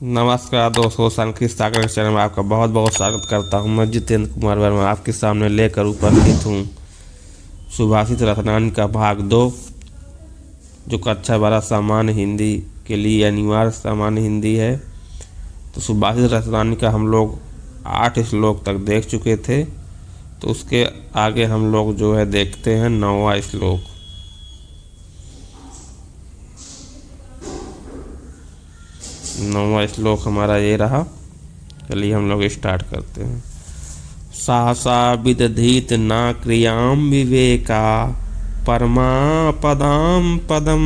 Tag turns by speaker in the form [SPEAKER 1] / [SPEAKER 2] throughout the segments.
[SPEAKER 1] नमस्कार दोस्तों, सांख्यिकी सागर चैनल में आपका बहुत बहुत स्वागत करता हूं। मैं जितेंद्र कुमार वर्मा आपके सामने लेकर उपस्थित हूं सुभाषित रत्नानी का भाग 2, जो कक्षा 12 सामान्य हिंदी के लिए अनिवार्य सामान्य हिंदी है। तो सुभाषित रत्नानी का हम लोग 8 श्लोक तक देख चुके थे। तो उसके आगे हम लोग जो है देखते हैं 9वां श्लोक। नौवां श्लोक हमारा ये रहा। चलिए हम लोग स्टार्ट करते हैं। सहसा विदधीत न क्रियां विवेका परमा पदाम पदम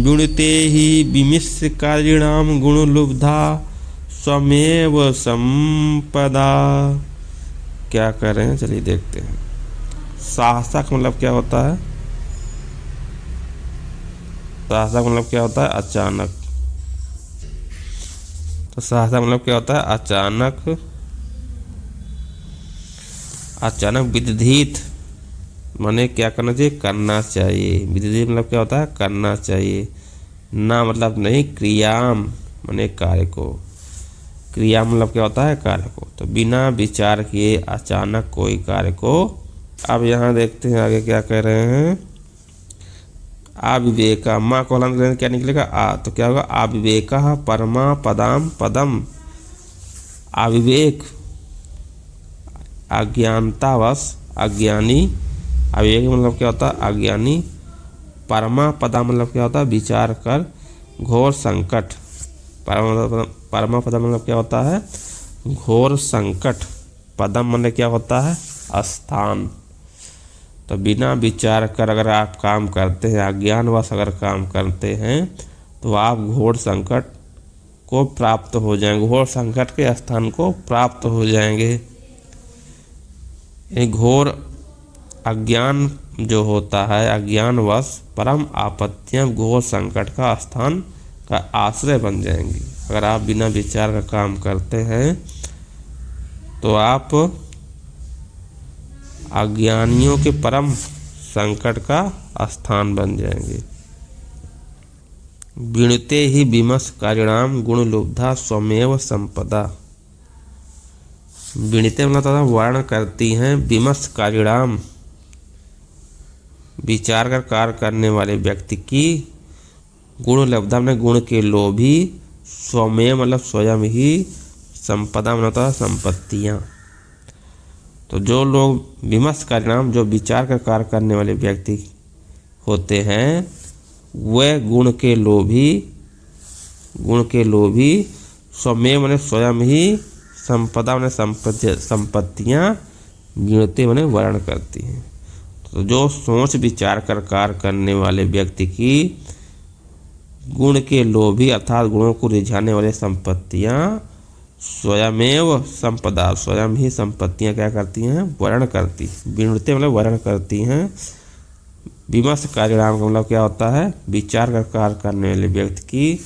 [SPEAKER 1] गुणते ही विमिश्र कारिणाम गुणलुब्धा स्वमेव संपदा। क्या कह रहे हैं, चलिए देखते हैं। सहसा का मतलब क्या होता है? सहसा का मतलब क्या होता है? अचानक। तो सहसा मतलब क्या होता है? अचानक। अचानक विदधीत माने क्या करना चाहिए? करना चाहिए। विदधीत मतलब क्या होता है? करना चाहिए। ना मतलब नहीं, क्रियाम माने कार्य को। क्रिया मतलब क्या होता है? कार्य को। तो बिना विचार किए अचानक कोई कार्य को। अब यहाँ देखते हैं आगे क्या कह रहे हैं। अविवेका, माँ को हलन क्या निकलेगा? आ, तो क्या होगा? अविवेका परमा पदाम पदम। अविवेक अज्ञानतावश, अज्ञानी। अविवेक मतलब क्या होता है? अज्ञानी। परमा पदा मतलब क्या होता है? विचार कर। घोर संकट। परमा पदा मतलब क्या होता है? घोर संकट। पदम मतलब क्या होता है? स्थान। तो बिना विचार कर अगर आप काम करते हैं, अज्ञानवश अगर काम करते हैं, तो आप घोर संकट को प्राप्त हो जाएंगे। घोर संकट के स्थान को प्राप्त हो जाएंगे। ये घोर अज्ञान जो होता है, अज्ञानवश परम आपत्तियां घोर संकट का स्थान का आश्रय बन जाएंगी। अगर आप बिना विचार का काम करते हैं तो आप अज्ञानियों के परम संकट का स्थान बन जाएंगे। विणते ही विमर्श कारिणाम गुणलुब्धा स्वमेव संपदा। विणते मतलब वर्ण करती हैं, विमर्श कारिणाम विचार कर कार्य करने वाले व्यक्ति की, गुणलब्धा मतलब गुण के लोभी, स्वमेव मतलब स्वयं ही, संपदा मतलब संपत्तियां। तो जो लोग विमर्श परिणाम, जो विचार का कार्य करने वाले व्यक्ति होते हैं, वह गुण के लोभी, स्वमेव माने स्वयं ही, संपदा माने संपत्तियां, गिनते माने वर्ण करती हैं। तो जो सोच विचार कर कार्य करने वाले व्यक्ति की गुण के लोभी अर्थात गुणों को रिझाने वाले संपत्तियां, स्वयमेव संपदा स्वयं ही संपत्तियां क्या करती हैं? वर्ण करती। विणते मतलब वर्ण करती हैं। विमर्श कारिणाम का मतलब क्या होता है? विचार का कार्य करने वाले व्यक्ति की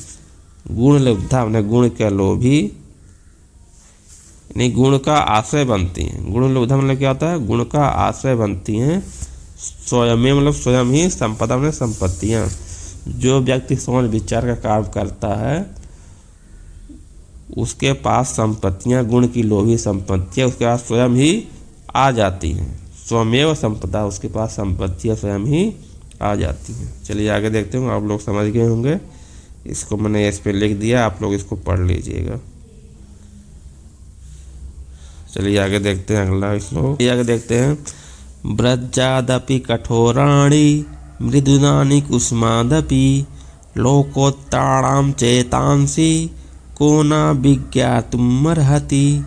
[SPEAKER 1] गुण लब्धा मतलब गुण के लोभी, नहीं गुण का आश्रय बनती हैं। गुण लब्धा मतलब क्या होता है? गुण का आश्रय बनती हैं। स्वयमेव मतलब स्वयं ही, संपदा मतलब संपत्तियां। जो व्यक्ति समझ विचार का कार्य करता है उसके पास संपत्तियां, गुण की लोभी संपत्तियां उसके पास स्वयं ही आ जाती हैं। स्वमेव संपदा, उसके पास संपत्तियां स्वयं ही आ जाती हैं। चलिए आगे देखते हैं। आप लोग समझ गए होंगे। इसको मैंने इस पे लिख दिया, आप लोग इसको पढ़ लीजिएगा। चलिए आगे देखते हैं अगला श्लोक। आगे देखते हैं। ब्रजादपि कठोराणि मृदुनानि कुसुमादपि लोकोत्तराणां चेतांसि को न विज्ञातुमर्हति।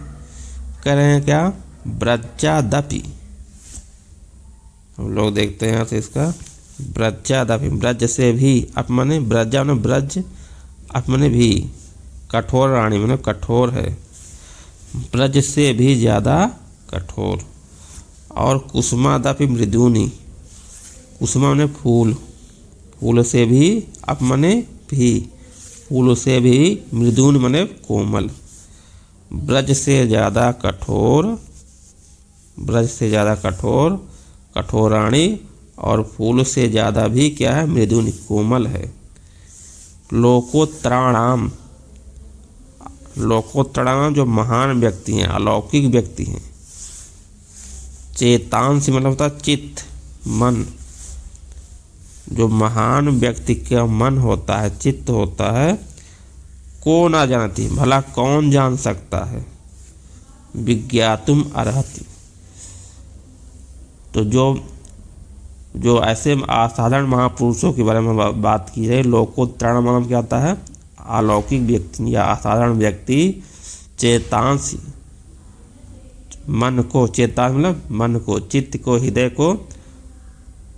[SPEAKER 1] करें क्या? ब्रजादपि। हम लोग देखते हैं यहाँ से इसका। ब्रजादपि, ब्रज से भी, अप माने ब्रजा माने ब्रज, अप माने भी, कठोर रानी माने कठोर है, ब्रज से भी ज्यादा कठोर। और कुसुमादपि मृदुनि, कुसुमा माने फूल, फूल से भी, अप माने भी, फूल से भी, मृदुन माने कोमल। ब्रज से ज्यादा कठोर, ब्रज से ज्यादा कठोर, कठोराणी, और फूल से ज्यादा भी क्या है? मृदुन कोमल है। लोकोत्तराणाम, लोकोत्तराणाम जो महान व्यक्ति हैं, अलौकिक व्यक्ति हैं। चेतांसी मतलब होता है चित्त, मन। जो महान व्यक्ति का मन होता है, चित्त होता है, को ना जानती, भला कौन जान सकता है। विज्ञातुम अर्हति, तो जो ऐसे असाधारण महापुरुषों के बारे में बात की है। लोकोत्तराणाम मतलब क्या होता है, अलौकिक व्यक्ति या असाधारण व्यक्ति। चेतांसी मन को, चेतांस मतलब मन को, चित्त को, हृदय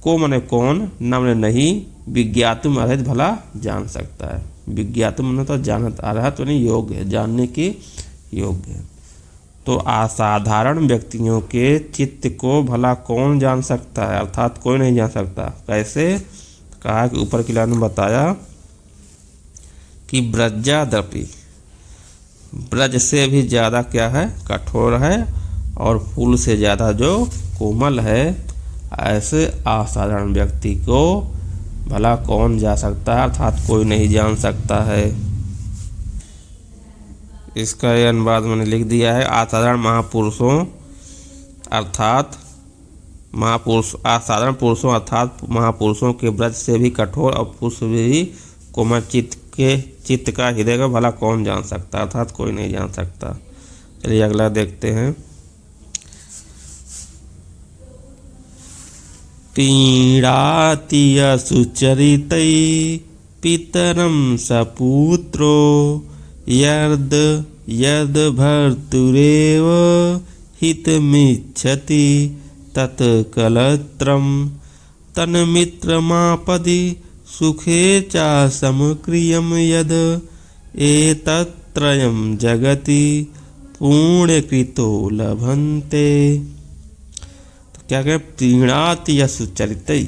[SPEAKER 1] को मने कौन, न मने नहीं, विज्ञातुम अर्हति भला जान सकता है। विज्ञातुम मने तो जानत, अर्हत मने योग्य है, जानने के योग्य है। तो असाधारण व्यक्तियों के चित्त को भला कौन जान सकता है, अर्थात कोई नहीं जान सकता। कैसे, कहा कि ऊपर की लाइन में बताया कि ब्रजादपि, ब्रज से भी ज़्यादा क्या है, कठोर है, और फूल से ज़्यादा जो कोमल है। ऐसे असाधारण व्यक्ति को भला कौन जा सकता है, अर्थात कोई नहीं जान सकता है। इसका ये अनुवाद मैंने लिख दिया है। असाधारण महापुरुषों अर्थात महापुरुष, असाधारण पुरुषों अर्थात महापुरुषों के ब्रज से भी कठोर और पुरुष भी कोमल चित्त का, हृदय का भला कौन जान सकता, अर्थात कोई नहीं जान सकता। चलिए अगला देखते हैं। तीणाति सुचरितै पितरं सपुत्रो यद भर्तुरेव हितमिच्छति तत्कलत्रं तन्मित्रमापदि सुखे च समक्रियं यद एतत्त्रयं जगति पुण्यकृतो लभन्ते। तो क्या कहें, प्रीणाति या सुचरितै।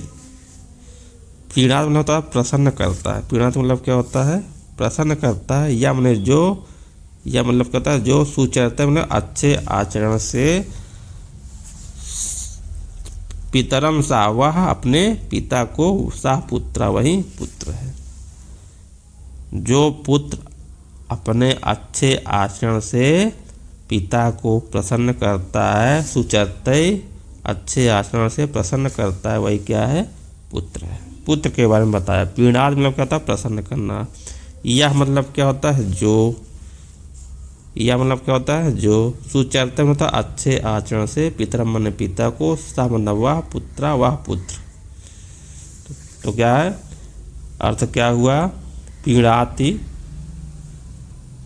[SPEAKER 1] प्रीणात मतलब होता है प्रसन्न करता है। प्रीणात मतलब क्या होता है, प्रसन्न करता है। या मतलब जो, या मतलब कहता है जो सुचरिता मतलब अच्छे आचरण से, पितरम सा वह अपने पिता को, सा पुत्र वही पुत्र है। जो पुत्र अपने अच्छे आचरण से पिता को प्रसन्न करता है, सुचरित अच्छे आचरण से प्रसन्न करता है, वही क्या है, पुत्र है। पुत्र के बारे में बताया। प्रीणाद मतलब क्या होता है, प्रसन्न करना। यह मतलब क्या होता है, जो, यह मतलब क्या होता है, जो। सुचरित मतलब अच्छे आचरण से, पितर मन पिता को, सा मतलब वह, पुत्र वह पुत्र। तो क्या है अर्थ, क्या हुआ, पीड़ाति,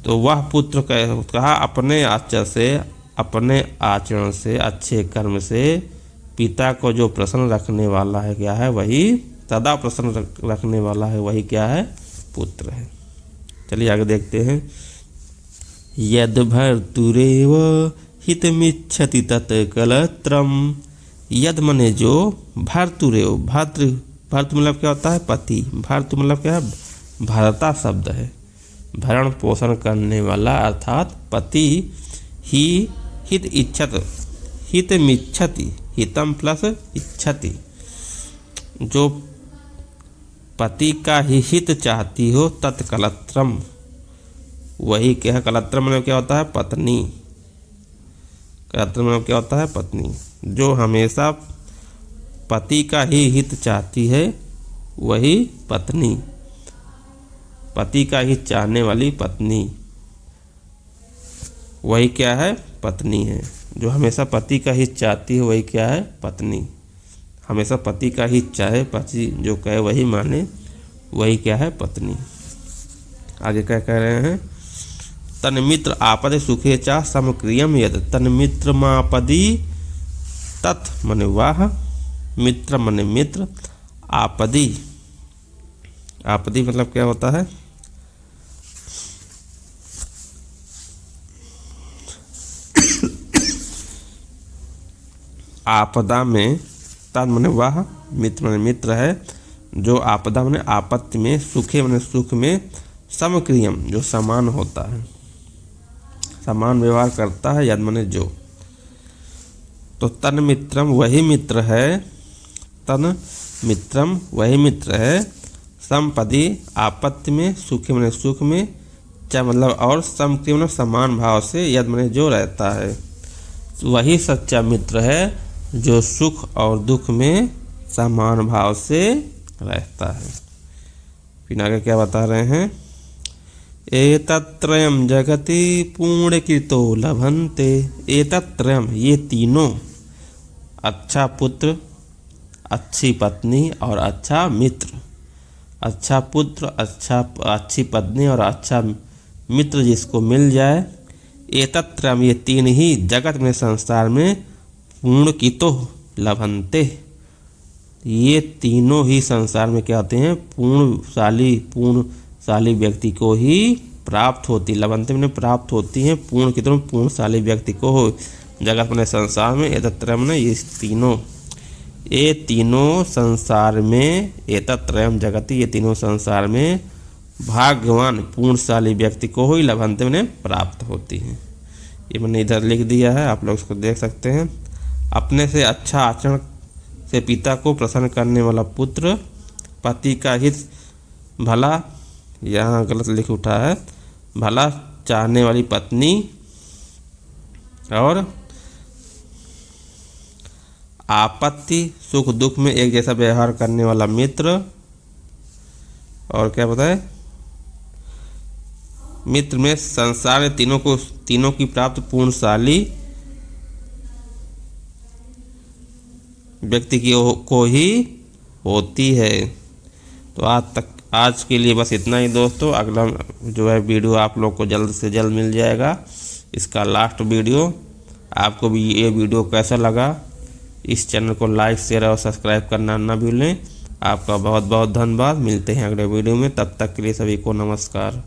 [SPEAKER 1] तो वह पुत्र कहा अपने आचरण से, अपने आचरण से, अच्छे कर्म से पिता को जो प्रसन्न रखने वाला है, क्या है, वही सदा प्रसन्न रखने वाला है, वही क्या है, पुत्र है। चलिए आगे देखते हैं। यद भर्तुरेव हितमिच्छति तत्कलत्रम। यद मने जो, भर्तुरेव, भर्तृ मतलब क्या होता है, पति। भर्तु मतलब क्या है, भरता शब्द है, भरण पोषण करने वाला अर्थात पति। ही हित इच्छत, हितमिच्छति, हितम प्लस इच्छति, जो पति का ही हित चाहती हो, तत्कलत्रम वही क्या है, कलत्रम मतलब क्या होता है, पत्नी। कलत्रम मतलब क्या होता है, पत्नी। जो हमेशा पति का ही हित चाहती है, वही पत्नी, पति का ही चाहने वाली पत्नी, वही क्या है, पत्नी है। जो हमेशा पति का हित चाहती है, वही क्या है, पत्नी। हमेशा पति का ही चाहे, पति जो कहे वही माने, वही क्या है, पत्नी। आगे क्या कह रहे हैं, तन्मित्र आपदे सुखे चा समक्रियम यद। तन्मित्र मापदी, तत् मने वाह, मित्र मने मित्र, आपदी, आपदी मतलब क्या होता है, आपदा में, तद मने वाह, मित्र मने मित्र है, जो आपदा मने आपत्ति में, सुखे मने सुख में, समक्रियम जो समान होता है, समान व्यवहार करता है, यद मने जो। तो तन मित्रम वही मित्र है, तन मित्रम वही मित्र है, संपदी आपत्ति में, सुखे मने सुख में, सच्चा मतलब और समक्रिय मतलब समान भाव से, यद मैंने जो रहता है, वही सच्चा मित्र है जो सुख और दुख में समान भाव से रहता है। फिर आगे क्या बता रहे हैं, एतत्त्रयम् जगति पूर्णकृतो लभन्ते। एतत्त्रयम् ये तीनों, अच्छा पुत्र, अच्छी पत्नी और अच्छा मित्र, अच्छा पुत्र, अच्छी पत्नी और अच्छा मित्र जिसको मिल जाए, एतत्त्रयम् ये तीन ही जगत में संसार में पूर्णकृतो लभन्ते, ये तीनों ही संसार में क्या होते हैं, पूर्णशाली व्यक्ति को ही प्राप्त होती, लभन्ते में प्राप्त होती हैं, पूर्णकृतो पूर्णशाली व्यक्ति को हो जगत में संसार में। एतत्त्रयम् ने ये तीनों संसार में, एतत्त्रयम् जगति ये तीनों संसार में भाग्यवान पूर्णशाली व्यक्ति को ही लभन्ते में प्राप्त होती हैं। ये मैंने इधर लिख दिया है, आप लोग इसको देख सकते हैं। अपने से अच्छा आचरण से पिता को प्रसन्न करने वाला पुत्र, पति का हित भला, यहाँ गलत लिख उठा है, भला चाहने वाली पत्नी, और आपत्ति सुख दुख में एक जैसा व्यवहार करने वाला मित्र, और क्या बताए, मित्र में संसार में तीनों की प्राप्त पूर्णशाली व्यक्ति को ही होती है। तो आज के लिए बस इतना ही दोस्तों। अगला जो है वीडियो आप लोग को जल्द से जल्द मिल जाएगा, इसका लास्ट वीडियो। आपको भी ये वीडियो कैसा लगा, इस चैनल को लाइक शेयर और सब्सक्राइब करना ना भूलें। आपका बहुत बहुत धन्यवाद। मिलते हैं अगले वीडियो में, तब तक के लिए सभी को नमस्कार।